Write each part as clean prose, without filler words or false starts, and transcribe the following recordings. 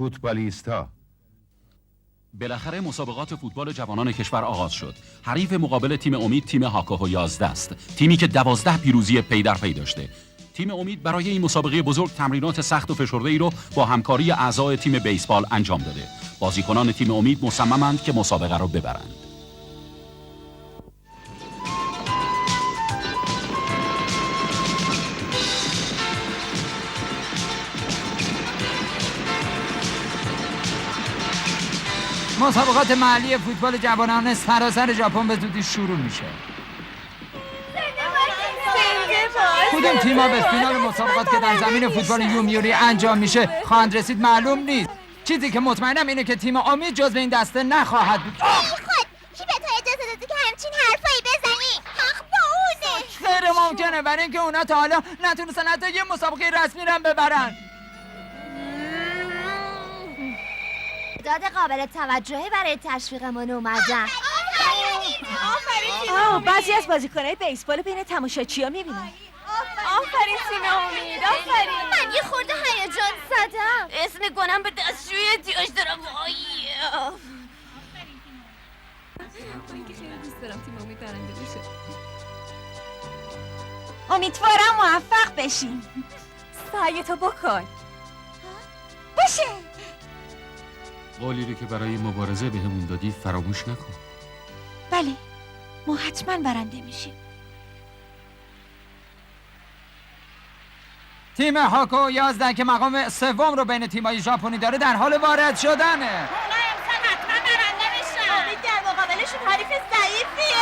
فوتبالیستا. بالاخره مسابقات فوتبال جوانان کشور آغاز شد. حریف مقابل تیم امید تیم هاکوهو 11 است. تیمی که 12 پیروزی پی در پی داشته. تیم امید برای این مسابقه بزرگ تمرینات سخت و فشرده‌ای رو با همکاری اعضای تیم بیسبال انجام داده. بازیکنان تیم امید مصممند که مسابقه رو ببرند. مسابقات محلی فوتبال جوانان سراسر ژاپن به زودی شروع میشه. کدوم تیم‌ها به فینال مسابقات که در زمین فوتبال یومیوری انجام میشه خواهند رسید معلوم نیست. چیزی که مطمئنم اینه که تیم امید جزو این دسته نخواهد بود. خود کی به تو اجازه داده که همچین حرفایی بزنی؟ حق با اونه. غیر ممکنه، برای اینکه اونا تا حالا نتونستن حتی یه مسابقه رسمی رو ببرن. داد قابل توجهی برای تشویقمون اومدن. بعضی از بازیکنای بیسبال بین تماشاچی‌ها می‌بینن. آفرین تیم امید، آفرین. من یه خورده هیجان زدم. اسم گنم به دستشوی احتیاج دارم. من که خیلی دوست دارم تیم امید برنده بشه. امیدوارم موفق بشین. سعیتو بکن. باشه. قولی رو که برای مبارزه بهمون دادی فراموش نکن. بله، ما حتما برنده میشیم. تیم هاکو 11 که مقام سوم رو بین تیم‌های ژاپنی داره در حال وارد شدنه. اونا امسال حتما برنده میشن. امید در مقابلشون حریف ضعیفیه.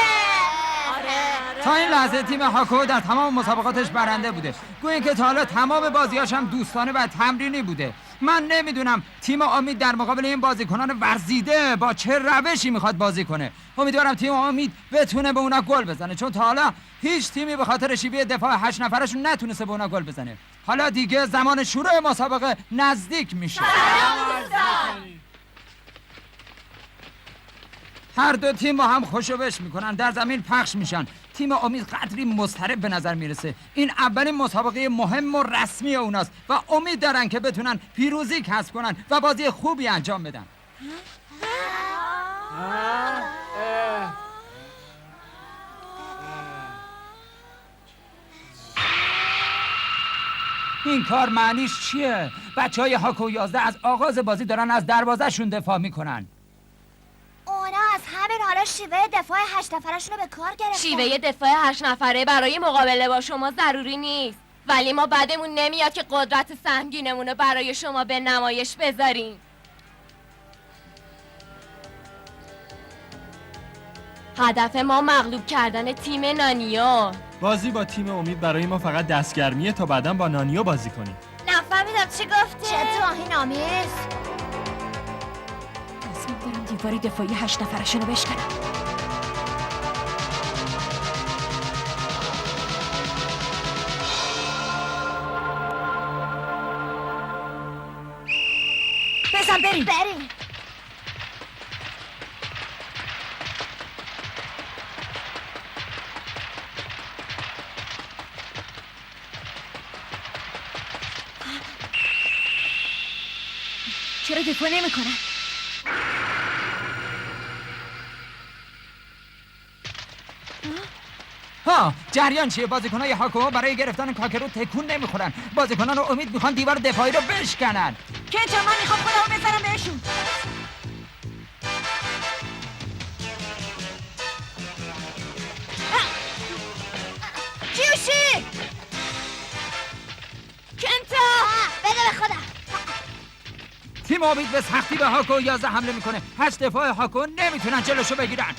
تا این لحظه تیم هاکو در تمام مسابقاتش برنده بوده. گویا که تا حالا تمام بازیاش هم دوستانه و تمرینی بوده. من نمیدونم تیم امید در مقابل این بازیکنان ورزیده با چه روشی میخواد بازی کنه. امیدوارم تیم امید بتونه به اونا گل بزنه، چون تا حالا هیچ تیمی به خاطر شیوه دفاع 8 نفرشون نتونسته به اونا گل بزنه. حالا دیگه زمان شروع مسابقه نزدیک میشه. هر دو تیم با هم خوشوبش میکنن، در زمین پخش میشن. تیم امید قدری مضطرب به نظر میرسه. این اولین مسابقه مهم و رسمی اوناست و امید دارن که بتونن پیروزی کسب کنن و بازی خوبی انجام بدن. این کار معنیش چیه؟ بچهای هاکو 11 از آغاز بازی دارن از دروازه‌شون دفاع میکنن. اونا از همین حالا شیوه دفاع 8 نفرشون رو به کار گرفتن. شیوه دفاع 8 نفره برای مقابله با شما ضروری نیست، ولی ما بعدمون نمیاد که قدرت سهمگینمون رو برای شما به نمایش بذاریم. هدف ما مغلوب کردن تیم نانیو. بازی با تیم امید برای ما فقط دستگرمیه تا بعداً با نانیو بازی کنیم. نفهمیدم چی گفتی؟ چه توهین‌آمیز. تصمیم دارم دیواری دفاعی 8 نفرشون رو بشکنم. بزن بریم. چرا دفاع نمی‌کنن؟ جریان چیه؟ بازیکنای هاکو برای گرفتن کاکرو تکون نمیخورن. بازیکنان رو امید میخوان دیوار دفاعی رو بشکنن. که من میخوام خودمو بزنم بهشون. جوشی! کنتا! بده به خودم. تیم امید به سختی به هاکو 11 حمله میکنه. 8 دفاع هاکو نمیتونن جلوشو بگیرن.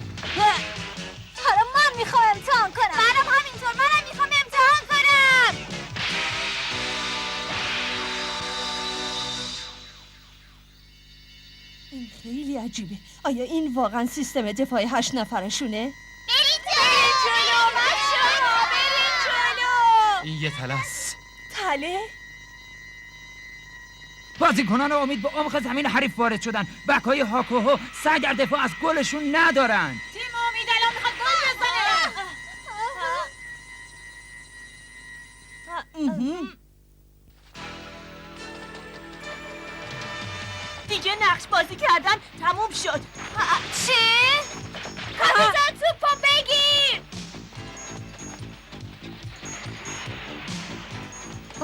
حالا من میخوام امتحان کنم. منم همینطور. منم میخوام امتحان کنم. این خیلی عجیبه. آیا این واقعا سیستم دفاع 8 نفرشونه؟ برید جلو بچه‌ها، برید جلو. این یه تلس. تله؟ بازیکنان امید به عمق زمین حریف وارد شدن. بک‌های هاکوهو سعی در دفاع از گلشون ندارن. تیم امید الان میخواد گل بزنه. بخش بازی کردن تموم شد. چی؟ کاپیتان توپو بگیر.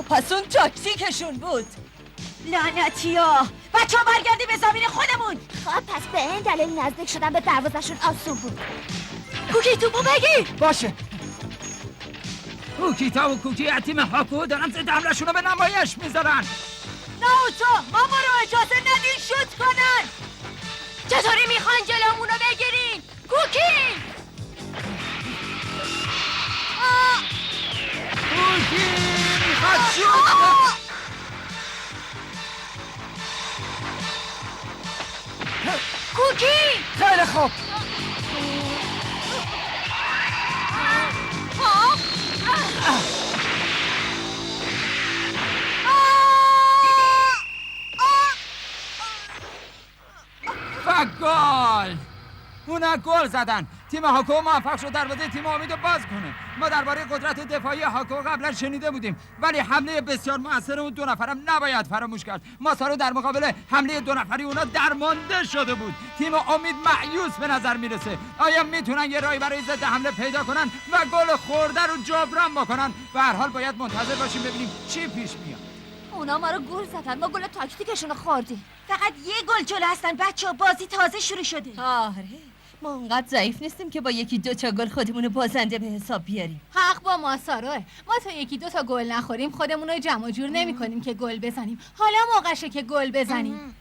پس اون تاکتیکشون بود. لعنتیا، بچه ها برگردی به زمین خودمون. خب پس به این دلیل نزدیک شدن به دروازشون آسون بود. کوکی توپو بگیر. باشه. کوکیتا و کوکی از تیم هاکو دارن ضد حمله‌شون رو به نمایش میذارن. ناوتا، ماما رو اجازه ندین شوت کنن. چطوری میخوان جلومونو بگیرین؟ کوکی! کوکی میخواد شوت کنه. کوکی! خیلی خوب. و گل! اونا گل زدن. تیم هاکو موفق شد دروازه تیم امید رو باز کنه. ما درباره قدرت دفاعی هاکو قبلا شنیده بودیم، ولی حمله بسیار موثر اون دو نفرم نباید فراموش کرد. ماسارو در مقابل حمله دو نفری اونا درمانده شده بود. تیم امید مایوس به نظر میرسه. آیا میتونن یه راهی برای ضد حمله پیدا کنن و گل خورده رو جبران بکنن؟ به هر حال باید منتظر باشیم ببینیم چی پیش میاد. اونا ما رو گل زدن، ما گل تاکتیکشون رو خوردیم. فقط یه گل جلو هستن بچه ها، بازی تازه شروع شده. آره، ما اونقدر ضعیف نیستیم که با یکی دو تا گل خودمون بازنده به حساب بیاریم. حق با ماساروه. ما تا یکی دو تا گل نخوریم خودمون رو جمع جور نمی کنیم که گل بزنیم. حالا موقعشه که گل بزنیم.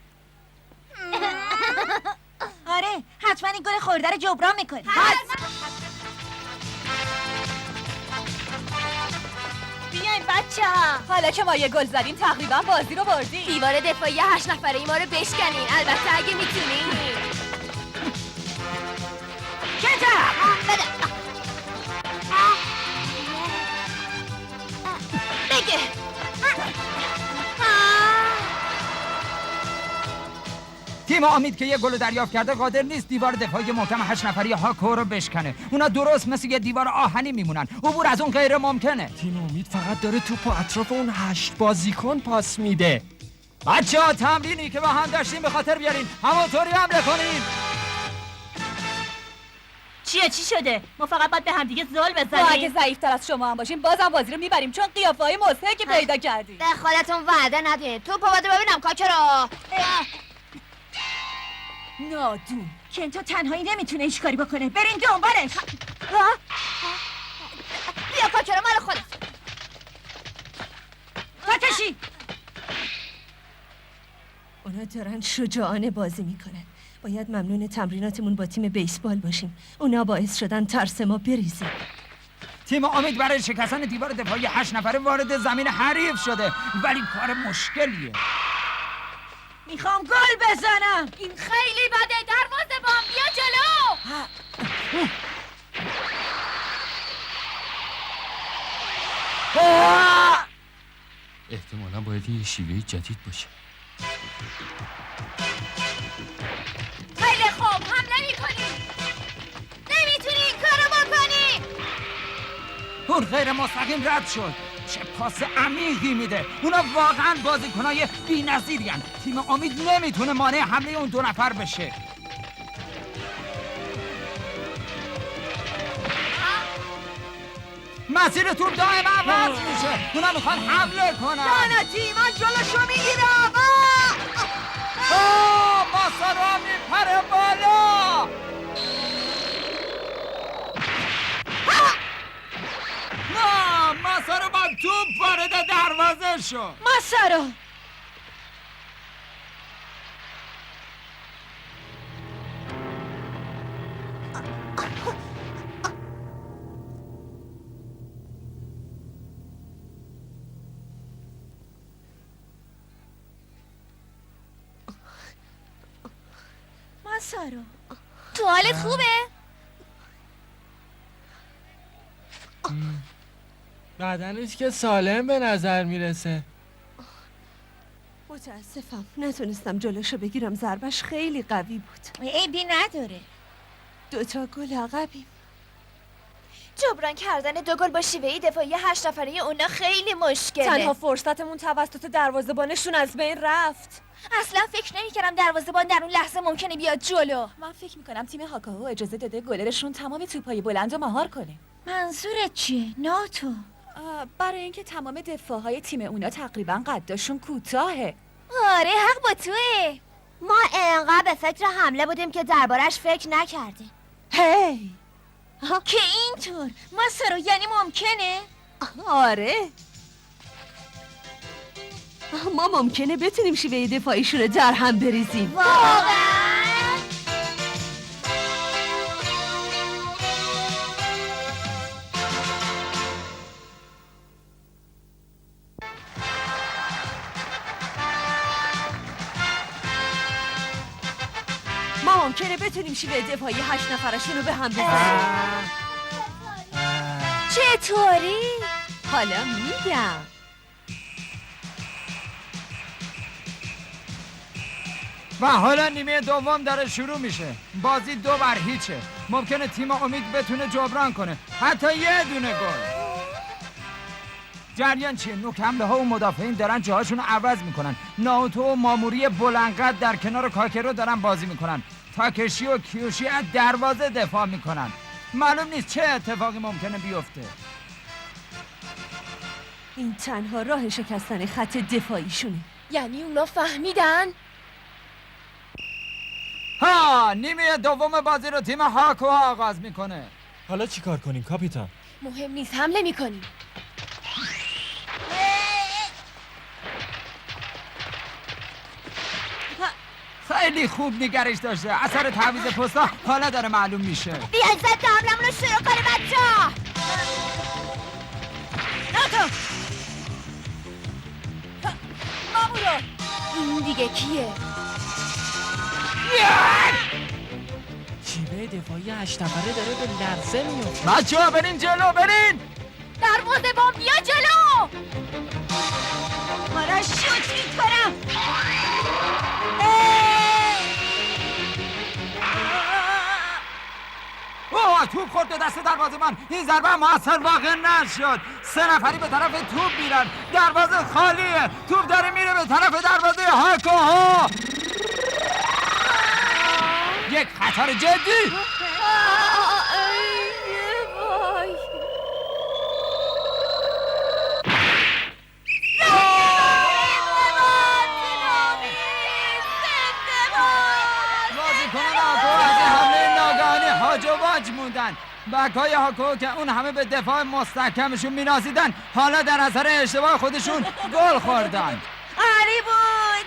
آره، حتما این گل خورده رو جبران میکنیم. بیاین بچه ها، حالا که ما یه گل زدیم تقریبا بازی رو بردیم. دیوار دفاعی 8 نفره ای ما رو بشکنین، البته اگه میتونین. بگه. تیم امید که یه گل دریافت کرده قادر نیست دیوار دفاعی محکم 8 نفری هاکو رو بشکنه. اونا درست مثل یه دیوار آهنی میمونن. عبور از اون غیر ممکنه. تیم امید فقط داره توپو اطراف اون 8 بازیکن پاس میده. بچه‌ها تمرینی که با هم داشتیم به خاطر بیارین، همونطوری حمله کنین. چی شده؟ ما فقط باید به هم دیگه زل بزنیم. ما اگه ضعیف‌تر از شما هم باشیم بازم بازی رو میبریم، چون قیافه‌های مضحکی پیدا کردیم. به خودتون وعده ندید. توپو بده ببینم کاچرو. نادون کنتو تنهایی نمیتونه هیچ کاری بکنه. برین دنبالش. بیا کاچرو مال خودت. فتشی. اونا دارن شجاعانه بازی میکنن. باید ممنون تمریناتمون با تیم بیسبال باشیم. اونا باعث شدن ترس ما بریزه. تیم امید برای شکستن دیوار دفاعی 8 نفره وارد زمین حریف شده، ولی کار مشکلیه. میخوام گل بزنم. این خیلی بده، دروازه بام بیا جلو. احتمالا باید یه شیوه جدید باشه. خیلی خوب، حمله میکنی. نمیتونی این کارو بکنی. اون غیر مستقیم رد شد. چه پاس عمیقی میده. اونا واقعا بازیکنای بی‌نظیرین. تیم امید نمیتونه مانع حمله اون دو نفر بشه. مسیر توپ دائما عوض میشه. اونا میخوان حمله کنن. لعنتی، من جلوشو میگیرم. ماسارو میپره بالا. ماسارو با توپ وارد دروازه شد. ماسارو ماسارو تو حالت خوبه؟ بدنش که سالم به نظر میرسه. متاسفم نتونستم جلوشو بگیرم. ضربش خیلی قوی بود. عیبی نداره. 2 گل عقبیم. جبران کردن 2 گل با شیوهی دفاعی 8 نفره اونا خیلی مشکله. تنها فرصتمون توسط دروازه‌بانشون از بین رفت. اصلا فکر نمی‌کردم دروازه‌بان در اون لحظه ممکنه بیاد جلو. من فکر میکنم تیم هاکاهو اجازه داده گلرشون تمام توپای بلند رو مهار کنه. منظورت چیه؟ ناتو. برای اینکه تمام دفاعهای تیم اونا تقریبا قدشون کوتاهه. آره حق با توه. ما انقدر به فکر حمله بودیم که دربارش فکر نکردیم. هی که اینطور ماسارو یعنی ممکنه؟ آره ما ممکنه بتونیم شیوه دفاعیشون رو در هم بریزیم. واقعا؟ ما ممکنه بتونیم شیوه دفاعی 8 نفرشون رو به هم بزنیم. چطوری؟ حالا میگم. و حالا نیمه دوم داره شروع میشه. بازی 2-0. ممکنه تیم امید بتونه جبران کنه، حتی یه دونه گل. جریان چیه؟ نوک حمله ها و مدافعین دارن جاهاشون رو عوض میکنن. ناوتو و ماموری بلندقد در کنار کاکرو دارن بازی میکنن. تاکشی و کیوشی از دروازه دفاع میکنن. معلوم نیست چه اتفاقی ممکنه بیفته. این تنها راه شکستن خط دفاعیشونه. یعنی اونا فهمیدن؟ ها، نیمه دوم بازی رو تیم هاکو آغاز میکنه. حالا چی کار کنیم کاپیتان؟ مهم نیست، حمله میکنیم. خیلی خوب نگرش داشته. اثر تعویض پستا حالا داره معلوم میشه. بیاید زد حملمون رو شروع کنه بچه‌ها. ناتو مامورو این دیگه کیه؟ شیوه دفاعی 8 نفره داره به لرزه میفته. بچه‌ها برین جلو، برین. دروازه‌بان بیا جلو. حالا شوت میکنم. اوه، توپ خورد به دست دروازه‌بان. این ضربه موثر واقع نشد. 3 نفری به طرف توپ میرن. دروازه خالیه. توپ داره میره به طرف دروازه هاکوها. یک خطر جدی. بازیکنان هاکو از این حمله ناگهانی هاج و واج موندن. بک‌های هاکو که اون همه به دفاع مستحکمشون مینازیدن حالا در اثر اشتباه خودشون گل خوردن. عالی بود.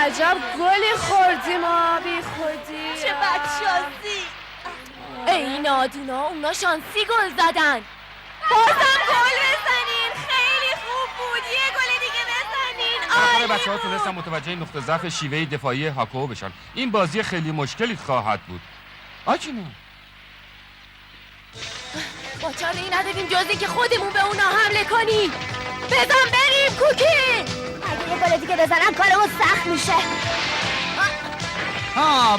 عجب گلی خوردیم بی خودی. چه بدشانسی. ای نادونا، اونا شانسی گل زدن. بازم گل بزنین. خیلی خوب بود. یه گل دیگه بزنین. بالاخره بچه‌ها تونستن متوجه نقطه ضعف شیوه دفاعی هاکو بشن. این بازی خیلی مشکلی خواهد بود. آجینا با چاره نداریم جز که خودمون به اونا حمله کنیم. بزن بریم کوکی. اگه یه گل دیگه بزنم کارمون سخت میشه.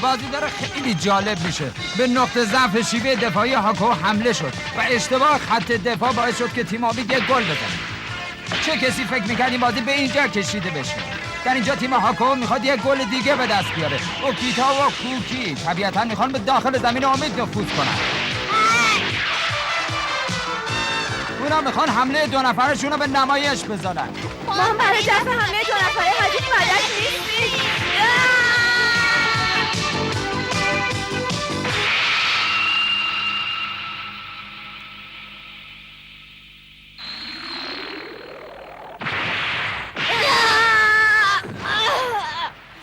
بازی داره خیلی جالب میشه. به نقطه ضعف شیوه دفاعی هاکو حمله شد و اشتباه خط دفاع باعث شد که تیم آبی یک گل بزنه. چه کسی فکر میکرد این بازی به اینجا کشیده بشه؟ در اینجا تیم هاکو میخواد یک گل دیگه به دست بیاره. اوکیتا و کوکی طبیعتا میخوان به داخل زمین امید نفوذ کنن. اونا میخوان حمله 2 نفرشون رو به نمایش بذارن. ما برای دفع حمله 2 نفره حاجی مدد نیستیم.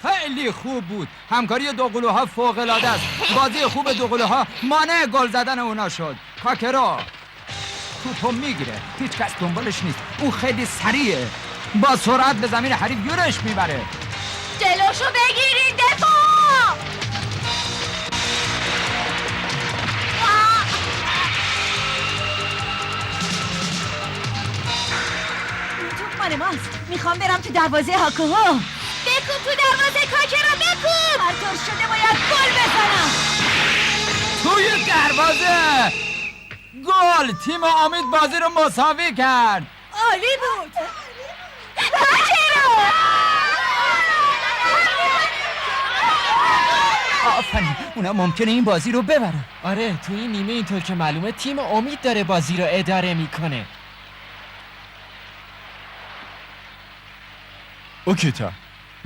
خیلی خوب بود. همکاری دوقلوها فوق‌العاده است. بازی خوب دوقلوها مانع گل زدن اونا شد. کاکرو توپو میگیره، هیچ کس دنبالش نیست. اون خیلی سریعه، با سرعت به زمین حریف یورش میبره. جلوشو بگیرین دفاع. این توپ مال ماست. میخوام برم تو دروازه هاکوها. بکن تو دروازه کاکرو بکن. هر طور شده باید گل بزنم. توی دروازه گل! تیم امید بازی رو مساوی کرد. عالی بود. آفرین، اونا ممکنه این بازی رو ببرن. آره تو این نیمه اینطور که معلومه تیم امید داره بازی رو اداره میکنه. اوکی تا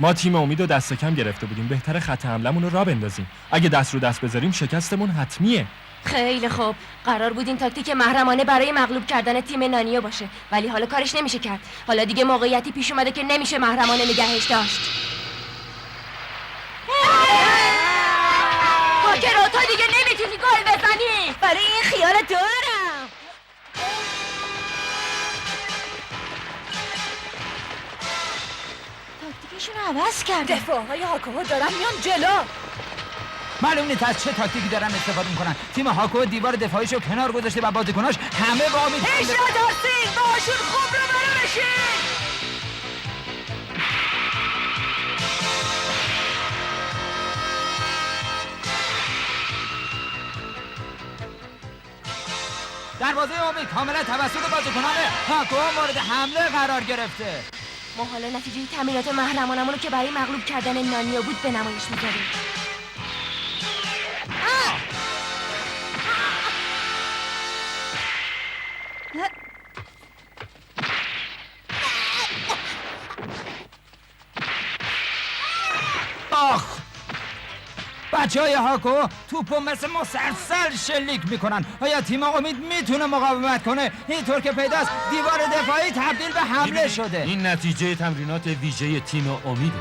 ما تیم امید رو دست کم گرفته بودیم، بهتره خط حملمون رو راه بندازیم. اگه دست رو دست بذاریم شکستمون حتمیه. خیلی خوب، قرار بود این تاکتیک محرمانه برای مغلوب کردن تیم نانیو باشه، ولی حالا کارش نمیشه کرد. حالا دیگه موقعیتی پیش اومده که نمیشه محرمانه نگهش داشت. هاکرو تو دیگه نمیتونی گل بزنی. برای این خیال دارم. تاکتیکشون رو عوض کرده. دفاعهای هاکوها دارن میان جلو. معلوم نیست از چه تاکتیکی دارن استفاده میکنن. تیم هاکو دیوار دفاعیشو کنار گذاشته و بازیکناش همه با امید هیچ ندارسین باشون خوب رو برو بشین. دروازه امید کاملا توسط بازیکنان هاکو مورد حمله قرار گرفته. ما حالا نتیجه تمرینات محرمانمون رو که برای مغلوب کردن نانیو بود به نمایش میذاریم. آخ! بچه‌های هاکو توپو مثل مسلسل شلیک میکنن. آیا تیم امید میتونه مقاومت کنه؟ اینطور که پیداست دیوار دفاعی تبدیل به حمله شده. این نتیجه تمرینات ویژه تیم امیده.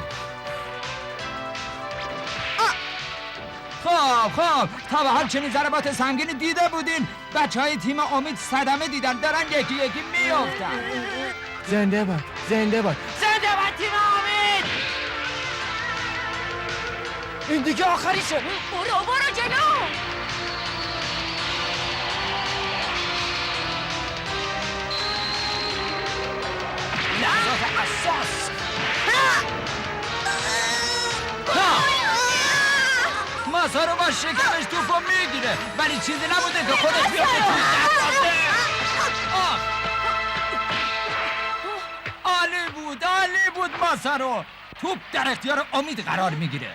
خب تا به حال چنین ضربات سنگینی دیده بودین؟ بچه‌های تیم امید صدمه دیدن، دارن یکی یکی میافتن. زنده باد زنده باد زنده باد تیم امید. این دیگه آخریشه. برو جلو. لحظات حساس. ماسارو با شکمش توپو میگیره، ولی چیزی نبوده که خودش بیافته توی دروازه. عالی بود ماسارو. توپ در اختیار امید قرار میگیره.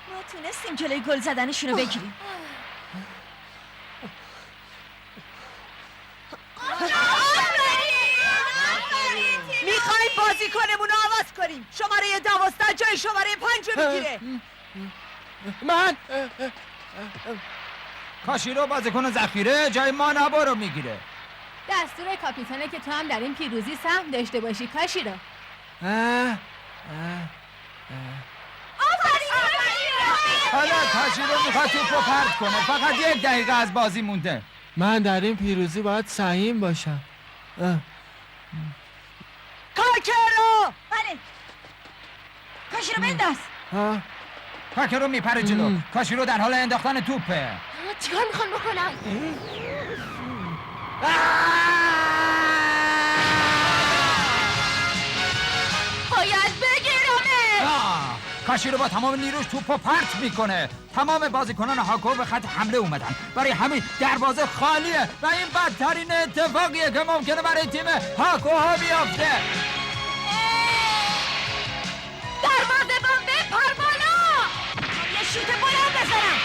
ما تونستیم جلوی گل زدنشون رو بگیریم. میخوایم بازیکنمون رو عوض کنیم. شماره 12 جای شماره 5 رو میگیره. من کاشیرو بازیکن ذخیره جای مانابو رو میگیره. دستور کاپیتانه که تو هم در این پیروزی سهم داشته باشی کاشیرو. حالا کاشیرو میخواد توپو پرت کنه. فقط 1 دقیقه از بازی مونده. من در این پیروزی باید سهیم باشم. کاکرو. بله. کاشیرو بنداز. کاکرو میپره جلو. کاشیرو در حال انداختن توپه. چیکار میخوان بکنن؟ باید بگیرمه. کاشیرو با تمام نیروش توپو پرت میکنه. تمام بازیکنان هاکو به خط حمله اومدن. برای همین دروازه خالیه و این بدترین اتفاقیه که ممکنه برای تیم هاکو ها بیافته. دروازه بان بپر بالا. یه شوت بلند بزنم.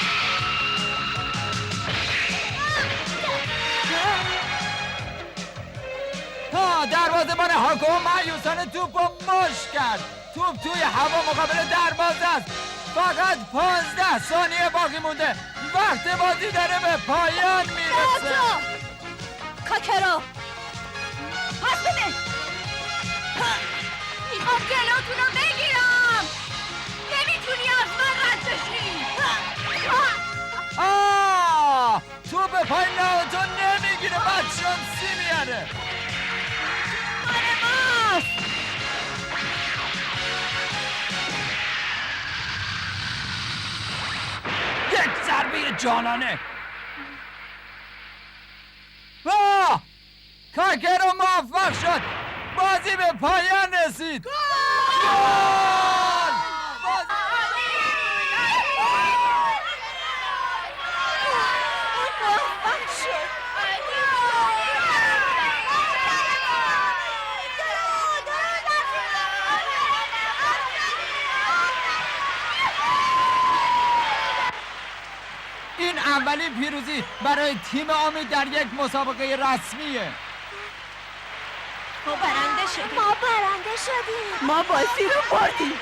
دروازه‌بان هاکو مایوسانه توپو مش کرد. توپ توی هوا مقابل دروازه است. فقط 15 ثانیه باقی مونده. وقت بازی داره به پایان میرسه. کاکرو پس بده. میخوام جلوتون رو بگیرم. نمیتونی از من رد بشی. توپ پای نهاتو نمیگیره. بعد شانسی میاره. یک ضربه جانانه. کاکرو موفق شد. بازی به پایان رسید. اولین پیروزی برای تیم امید در یک مسابقه رسمیه. ما برنده شدیم. ما برنده شدیم. ما بازی رو بردیم.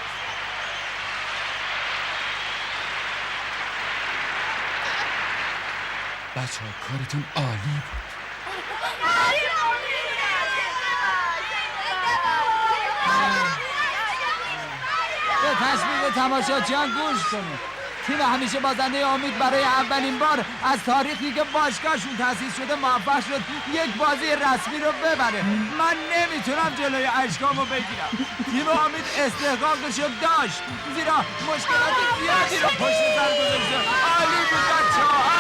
بچه ها کارتون عالی بود. به تصویر تماشاچیان گوش کنید. تیم همیشه بازنده امید برای اولین بار از تاریخی که باشگاهشون تأسیس شده موفق شد یک بازی رسمی رو ببره. من نمیتونم جلوی اشکامو بگیرم. تیم امید استحقاقشو داشت، زیرا مشکلات زیادی رو پشت سر گذاشته. عالی بود بچه‌ها.